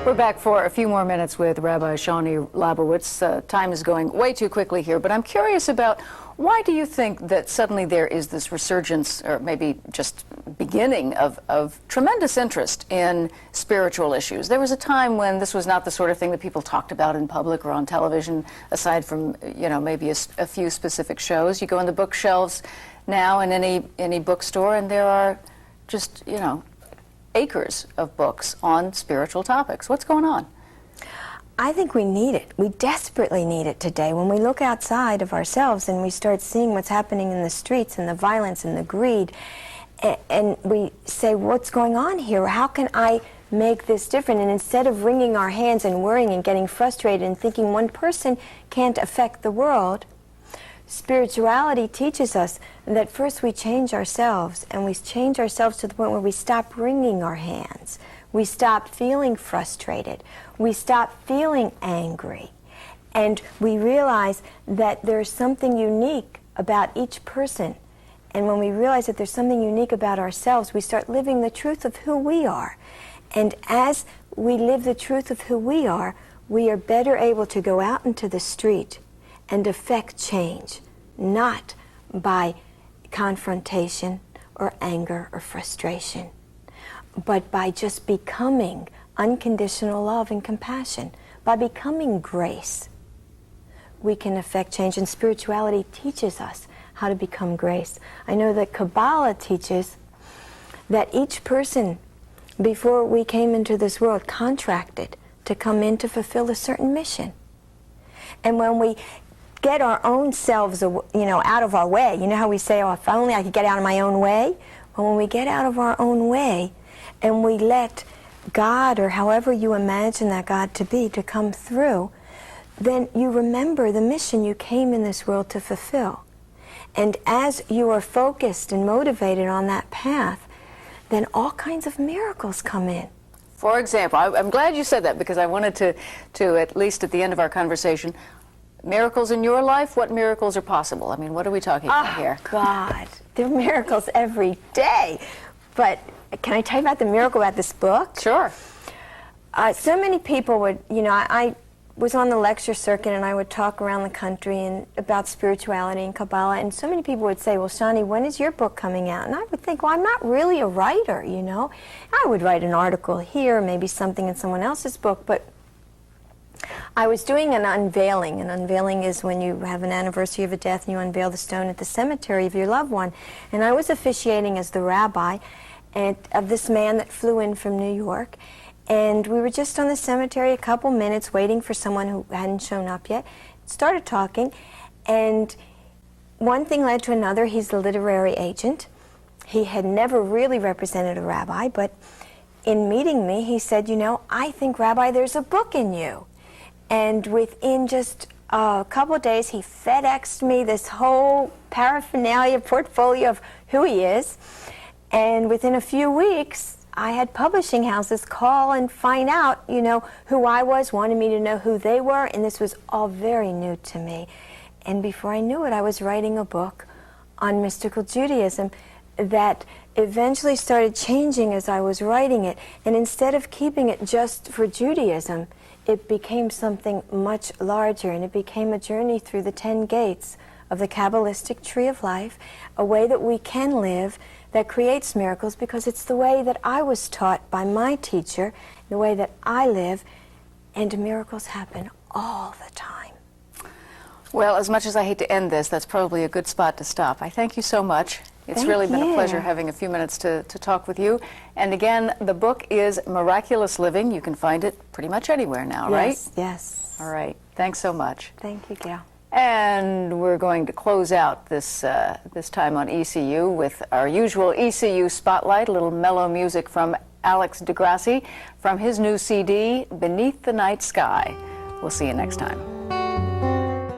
We're back for a few more minutes with Rabbi Shoni Labowitz. Time is going way too quickly here, but I'm curious about why do you think that suddenly there is this resurgence, or maybe just beginning of tremendous interest in spiritual issues? There was a time when this was not the sort of thing that people talked about in public or on television, aside from, you know, maybe a few specific shows. You go in the bookshelves now in any bookstore, and there are just, you know, acres of books on spiritual topics. What's going on? I think we need it. We desperately need it today. When we look outside of ourselves and we start seeing what's happening in the streets and the violence and the greed, and we say, what's going on here? How can I make this different? And instead of wringing our hands and worrying and getting frustrated and thinking one person can't affect the world, spirituality teaches us that first we change ourselves, and we change ourselves to the point where we stop wringing our hands. We stop feeling frustrated. We stop feeling angry. And we realize that there's something unique about each person. And when we realize that there's something unique about ourselves, we start living the truth of who we are. And as we live the truth of who we are better able to go out into the street and affect change, not by confrontation or anger or frustration, but by just becoming unconditional love and compassion. By becoming grace, we can affect change, and spirituality teaches us how to become grace. I know that Kabbalah teaches that each person, before we came into this world, contracted to come in to fulfill a certain mission. And when we get our own selves, you know, out of our way, you know how we say, oh, if only I could get out of my own way? Well, when we get out of our own way and we let God, or however you imagine that God to be, to come through, then you remember the mission you came in this world to fulfill. And as you are focused and motivated on that path, then all kinds of miracles come in. For example, I'm glad you said that, because I wanted to at least at the end of our conversation, miracles in your life, what miracles are possible? I mean, what are we talking about here? Oh, God, there are miracles every day. But can I tell you about the miracle about this book? Sure. So many people would, you know, I was on the lecture circuit and I would talk around the country and about spirituality and Kabbalah, and so many people would say, well, Shoni, when is your book coming out? And I would think, well, I'm not really a writer, you know. I would write an article here, maybe something in someone else's book, but I was doing an unveiling. An unveiling is when you have an anniversary of a death and you unveil the stone at the cemetery of your loved one. And I was officiating as the rabbi of this man that flew in from New York. And we were just on the cemetery a couple minutes waiting for someone who hadn't shown up yet. Started talking, and one thing led to another. He's the literary agent. He had never really represented a rabbi, but in meeting me, he said, you know, I think, Rabbi, there's a book in you. And within just a couple of days, he FedExed me this whole paraphernalia portfolio of who he is. And within a few weeks, I had publishing houses call and find out, you know, who I was, wanted me to know who they were, and this was all very new to me. And before I knew it, I was writing a book on mystical Judaism that eventually started changing as I was writing it. And instead of keeping it just for Judaism, it became something much larger, and it became a journey through the 10 gates of the Kabbalistic tree of life, a way that we can live that creates miracles, because it's the way that I was taught by my teacher, the way that I live, and miracles happen all the time. Well, as much as I hate to end this, that's probably a good spot to stop. I thank you so much. It's really been a pleasure having a few minutes to talk with you. And again, the book is Miraculous Living. You can find it pretty much anywhere now, right? Yes, yes. All right. Thanks so much. Thank you, Gail. And we're going to close out this time on ECU with our usual ECU spotlight, a little mellow music from Alex DeGrassi from his new CD, Beneath the Night Sky. We'll see you next time.